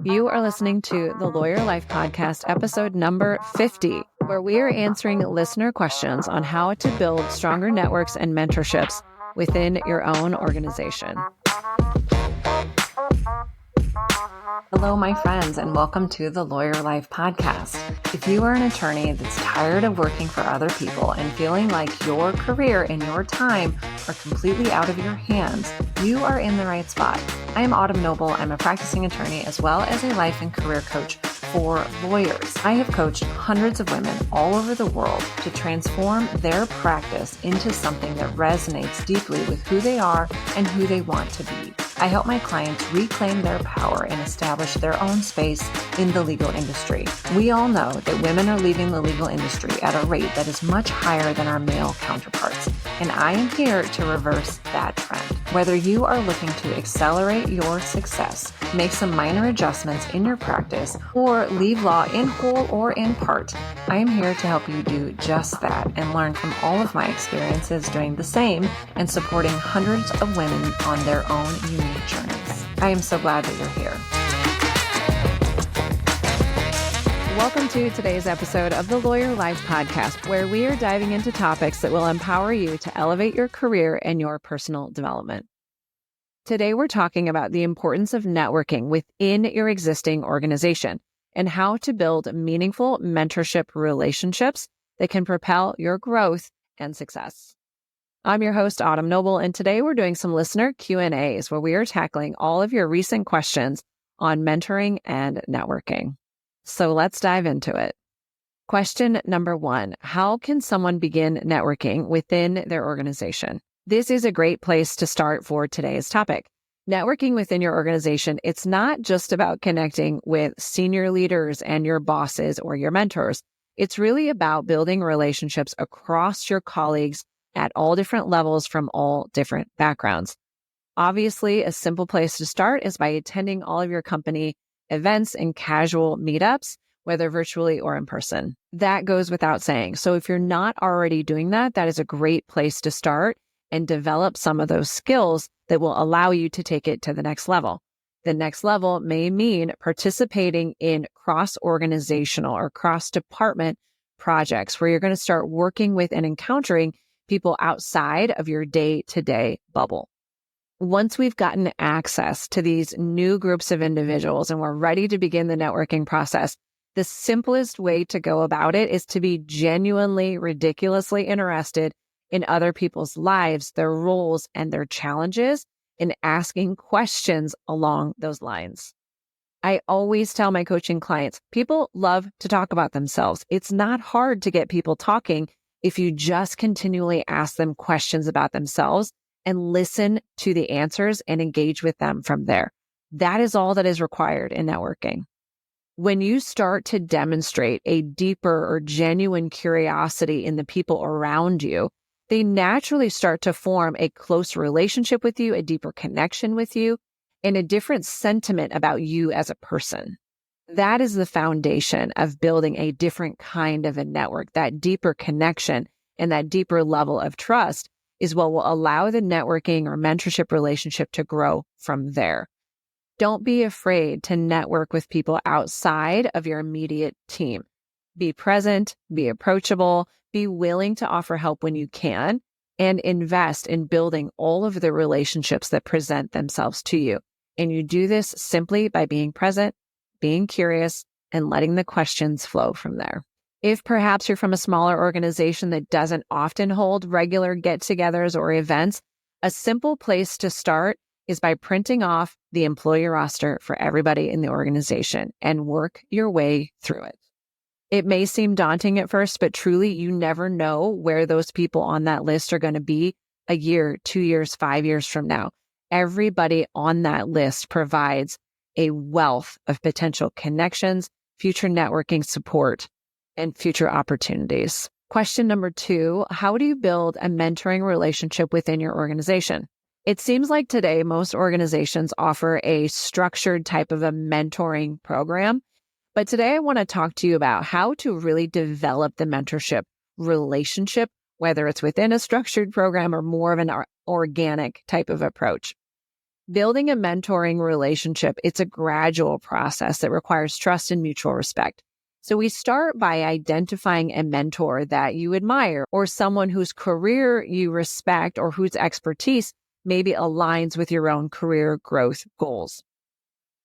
You are listening to the Lawyer Life Podcast, episode number 50, where we are answering listener questions on how to build stronger networks and mentorships within your own organization. Hello, my friends, and welcome to the Lawyer Life Podcast. If you are an attorney that's tired of working for other people and feeling like your career and your time are completely out of your hands, you are in the right spot. I am Autumn Noble. I'm a practicing attorney as well as a life and career coach for lawyers. I have coached hundreds of women all over the world to transform their practice into something that resonates deeply with who they are and who they want to be. I help my clients reclaim their power and establish their own space in the legal industry. We all know that women are leaving the legal industry at a rate that is much higher than our male counterparts, and I am here to reverse that trend. Whether you are looking to accelerate your success, make some minor adjustments in your practice, or leave law in whole or in part, I am here to help you do just that and learn from all of my experiences doing the same and supporting hundreds of women on their own unique journeys. I am so glad that you're here. Welcome to today's episode of the Lawyer Life Podcast, where we are diving into topics that will empower you to elevate your career and your personal development. Today, we're talking about the importance of networking within your existing organization and how to build meaningful mentorship relationships that can propel your growth and success. I'm your host, Autumn Noble, and today we're doing some listener Q&As where we are tackling all of your recent questions on mentoring and networking. So let's dive into it. Question number 1, how can someone begin networking within their organization? This is a great place to start for today's topic. Networking within your organization, it's not just about connecting with senior leaders and your bosses or your mentors. It's really about building relationships across your colleagues at all different levels from all different backgrounds. Obviously, a simple place to start is by attending all of your company events and casual meetups, whether virtually or in person. That goes without saying. So if you're not already doing that, that is a great place to start and develop some of those skills that will allow you to take it to the next level. The next level may mean participating in cross-organizational or cross-department projects where you're going to start working with and encountering people outside of your day-to-day bubble. Once we've gotten access to these new groups of individuals and we're ready to begin the networking process, the simplest way to go about it is to be genuinely, ridiculously interested in other people's lives, their roles, and their challenges, and asking questions along those lines. I always tell my coaching clients, people love to talk about themselves. It's not hard to get people talking if you just continually ask them questions about themselves and listen to the answers and engage with them from there. That is all that is required in networking. When you start to demonstrate a deeper or genuine curiosity in the people around you, they naturally start to form a close relationship with you, a deeper connection with you, and a different sentiment about you as a person. That is the foundation of building a different kind of a network. That deeper connection and that deeper level of trust is what will allow the networking or mentorship relationship to grow from there. Don't be afraid to network with people outside of your immediate team. Be present, be approachable, be willing to offer help when you can, and invest in building all of the relationships that present themselves to you. And you do this simply by being present, being curious, and letting the questions flow from there. If perhaps you're from a smaller organization that doesn't often hold regular get-togethers or events, a simple place to start is by printing off the employee roster for everybody in the organization and work your way through it. It may seem daunting at first, but truly you never know where those people on that list are going to be a year, 2 years, 5 years from now. Everybody on that list provides a wealth of potential connections, future networking support, and future opportunities. Question number 2, how do you build a mentoring relationship within your organization? It seems like today most organizations offer a structured type of a mentoring program, but today I want to talk to you about how to really develop the mentorship relationship, whether it's within a structured program or more of an organic type of approach. Building a mentoring relationship, it's a gradual process that requires trust and mutual respect. So we start by identifying a mentor that you admire or someone whose career you respect or whose expertise maybe aligns with your own career growth goals.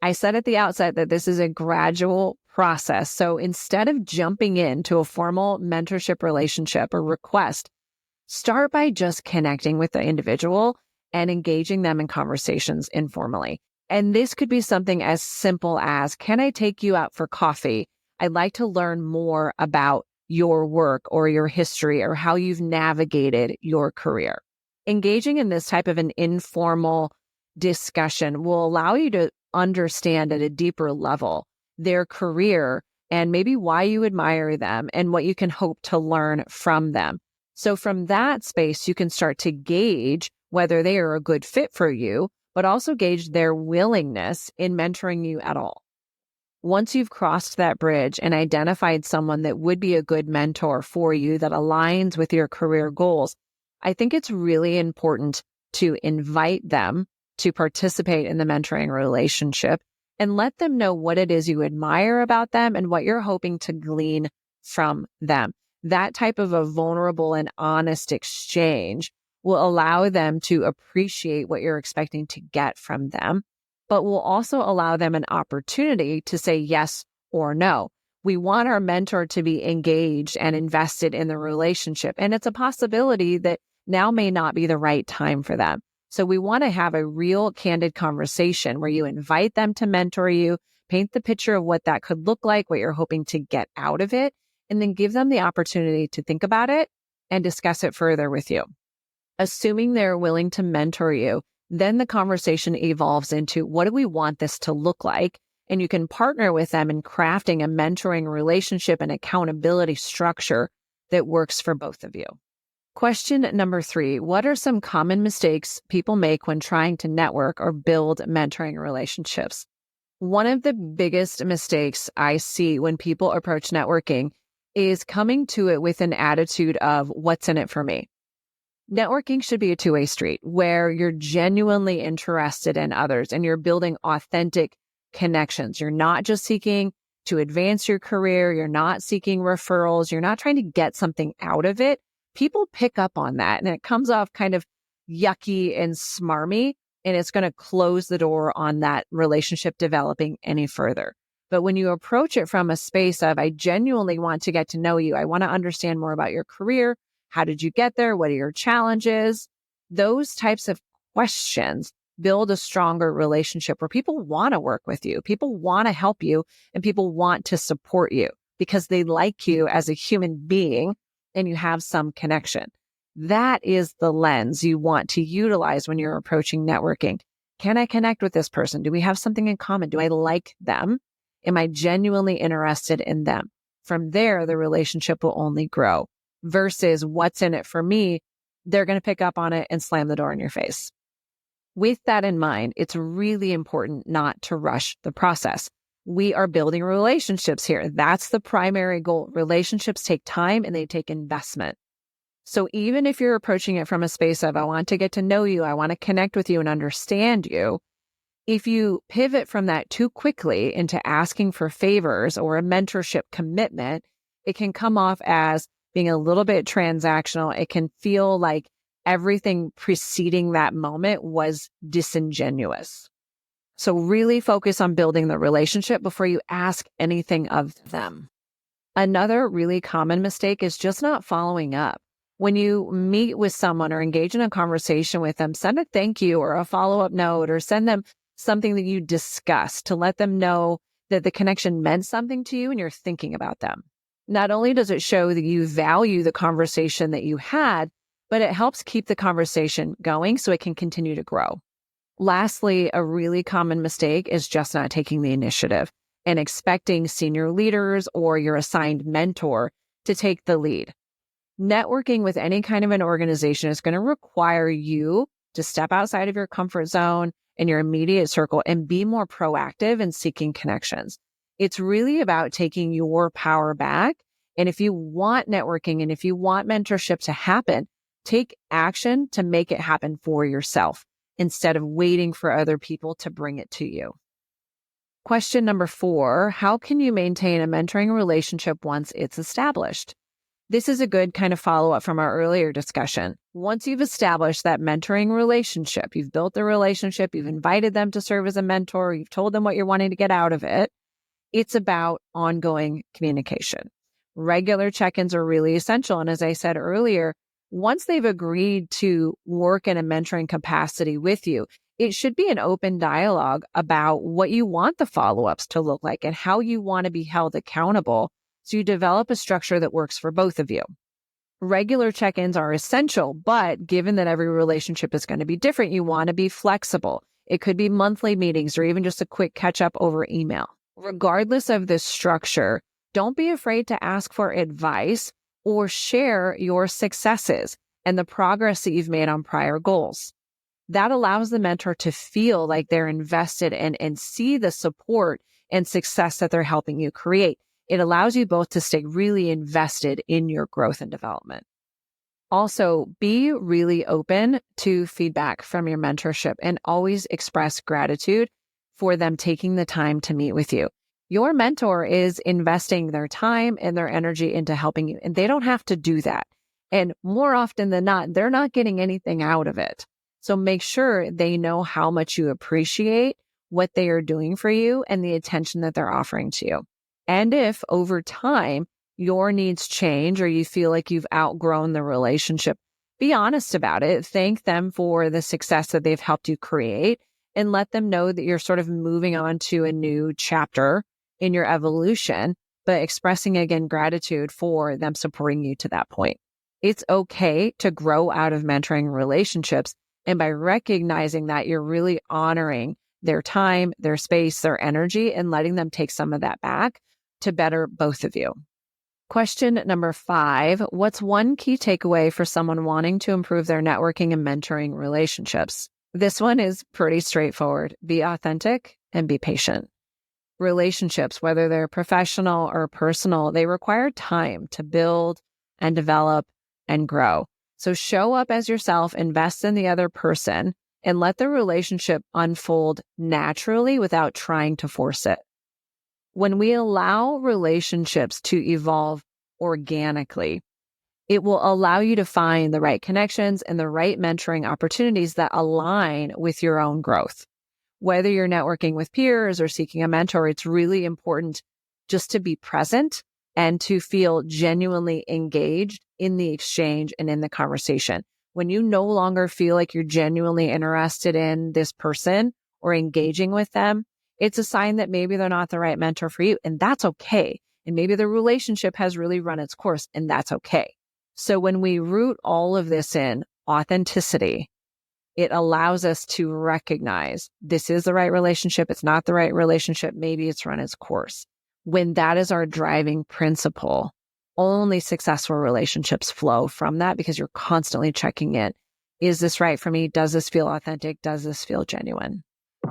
I said at the outset that this is a gradual process. So instead of jumping into a formal mentorship relationship or request, start by just connecting with the individual and engaging them in conversations informally. And this could be something as simple as, can I take you out for coffee? I'd like to learn more about your work or your history or how you've navigated your career. Engaging in this type of an informal discussion will allow you to understand at a deeper level their career and maybe why you admire them and what you can hope to learn from them. So from that space, you can start to gauge whether they are a good fit for you, but also gauge their willingness in mentoring you at all. Once you've crossed that bridge and identified someone that would be a good mentor for you that aligns with your career goals, I think it's really important to invite them to participate in the mentoring relationship and let them know what it is you admire about them and what you're hoping to glean from them. That type of a vulnerable and honest exchange will allow them to appreciate what you're expecting to get from them, but will also allow them an opportunity to say yes or no. We want our mentor to be engaged and invested in the relationship. And it's a possibility that now may not be the right time for them. So we want to have a real candid conversation where you invite them to mentor you, paint the picture of what that could look like, what you're hoping to get out of it, and then give them the opportunity to think about it and discuss it further with you. Assuming they're willing to mentor you, then the conversation evolves into, what do we want this to look like? And you can partner with them in crafting a mentoring relationship and accountability structure that works for both of you. Question number 3, what are some common mistakes people make when trying to network or build mentoring relationships? One of the biggest mistakes I see when people approach networking is coming to it with an attitude of, what's in it for me? Networking should be a two-way street where you're genuinely interested in others and you're building authentic connections. You're not just seeking to advance your career. You're not seeking referrals. You're not trying to get something out of it. People pick up on that and it comes off kind of yucky and smarmy, and it's going to close the door on that relationship developing any further. But when you approach it from a space of, I genuinely want to get to know you, I want to understand more about your career. How did you get there? What are your challenges? Those types of questions build a stronger relationship where people want to work with you, people want to help you, and people want to support you because they like you as a human being and you have some connection. That is the lens you want to utilize when you're approaching networking. Can I connect with this person? Do we have something in common? Do I like them? Am I genuinely interested in them? From there, the relationship will only grow. Versus what's in it for me, they're going to pick up on it and slam the door in your face. With that in mind, it's really important not to rush the process. We are building relationships here. That's the primary goal. Relationships take time and they take investment. So even if you're approaching it from a space of, I want to get to know you, I want to connect with you and understand you, if you pivot from that too quickly into asking for favors or a mentorship commitment, it can come off as being a little bit transactional. It can feel like everything preceding that moment was disingenuous. So really focus on building the relationship before you ask anything of them. Another really common mistake is just not following up. When you meet with someone or engage in a conversation with them, send a thank you or a follow-up note or send them something that you discussed to let them know that the connection meant something to you and you're thinking about them. Not only does it show that you value the conversation that you had, but it helps keep the conversation going so it can continue to grow. Lastly, a really common mistake is just not taking the initiative and expecting senior leaders or your assigned mentor to take the lead. Networking with any kind of an organization is going to require you to step outside of your comfort zone and your immediate circle and be more proactive in seeking connections. It's really about taking your power back. And if you want networking and if you want mentorship to happen, take action to make it happen for yourself. instead of waiting for other people to bring it to you. Question number 4, how can you maintain a mentoring relationship once it's established? This is a good kind of follow-up from our earlier discussion. Once you've established that mentoring relationship, you've built the relationship, you've invited them to serve as a mentor, you've told them what you're wanting to get out of it, it's about ongoing communication. Regular check-ins are really essential. And as I said earlier, once they've agreed to work in a mentoring capacity with you, it should be an open dialogue about what you want the follow-ups to look like and how you want to be held accountable, so you develop a structure that works for both of you. Regular check-ins are essential, but given that every relationship is going to be different, you want to be flexible. It could be monthly meetings or even just a quick catch-up over email. Regardless of this structure, don't be afraid to ask for advice or share your successes and the progress that you've made on prior goals. That allows the mentor to feel like they're invested and see the support and success that they're helping you create. It allows you both to stay really invested in your growth and development. Also, be really open to feedback from your mentorship and always express gratitude for them taking the time to meet with you. Your mentor is investing their time and their energy into helping you, and they don't have to do that. And more often than not, they're not getting anything out of it. So make sure they know how much you appreciate what they are doing for you and the attention that they're offering to you. And if over time your needs change or you feel like you've outgrown the relationship, be honest about it. Thank them for the success that they've helped you create and let them know that you're sort of moving on to a new chapter in your evolution, but expressing again gratitude for them supporting you to that point. It's okay to grow out of mentoring relationships. And by recognizing that, you're really honoring their time, their space, their energy, and letting them take some of that back to better both of you. Question number 5, what's one key takeaway for someone wanting to improve their networking and mentoring relationships? This one is pretty straightforward. Be authentic and be patient. Relationships, whether they're professional or personal, they require time to build and develop and grow. So show up as yourself, invest in the other person, and let the relationship unfold naturally without trying to force it. When we allow relationships to evolve organically, it will allow you to find the right connections and the right mentoring opportunities that align with your own growth. Whether you're networking with peers or seeking a mentor, it's really important just to be present and to feel genuinely engaged in the exchange and in the conversation. When you no longer feel like you're genuinely interested in this person or engaging with them, it's a sign that maybe they're not the right mentor for you, and that's okay. And maybe the relationship has really run its course, and that's okay. So when we root all of this in authenticity, it allows us to recognize this is the right relationship, it's not the right relationship, maybe it's run its course. When that is our driving principle, only successful relationships flow from that because you're constantly checking in. Is this right for me? Does this feel authentic? Does this feel genuine?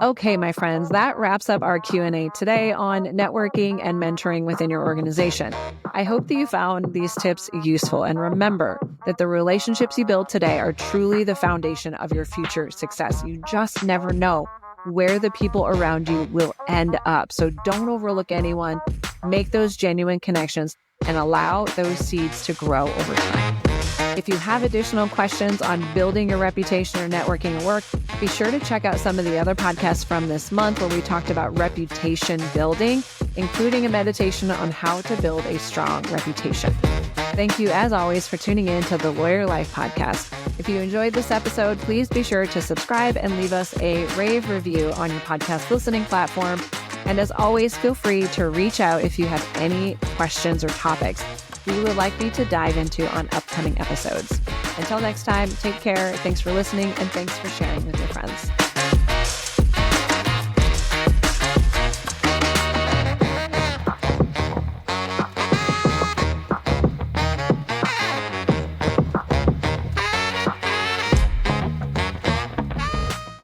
Okay, my friends, that wraps up our Q&A today on networking and mentoring within your organization. I hope that you found these tips useful, and remember that the relationships you build today are truly the foundation of your future success. You just never know where the people around you will end up. So don't overlook anyone, make those genuine connections, and allow those seeds to grow over time. If you have additional questions on building your reputation or networking at work, be sure to check out some of the other podcasts from this month where we talked about reputation building, including a meditation on how to build a strong reputation. Thank you, as always, for tuning in to the Lawyer Life Podcast. If you enjoyed this episode, please be sure to subscribe and leave us a rave review on your podcast listening platform. And as always, feel free to reach out if you have any questions or topics we would like me to dive into on upcoming episodes. Until next time, take care. Thanks for listening, and thanks for sharing with your friends.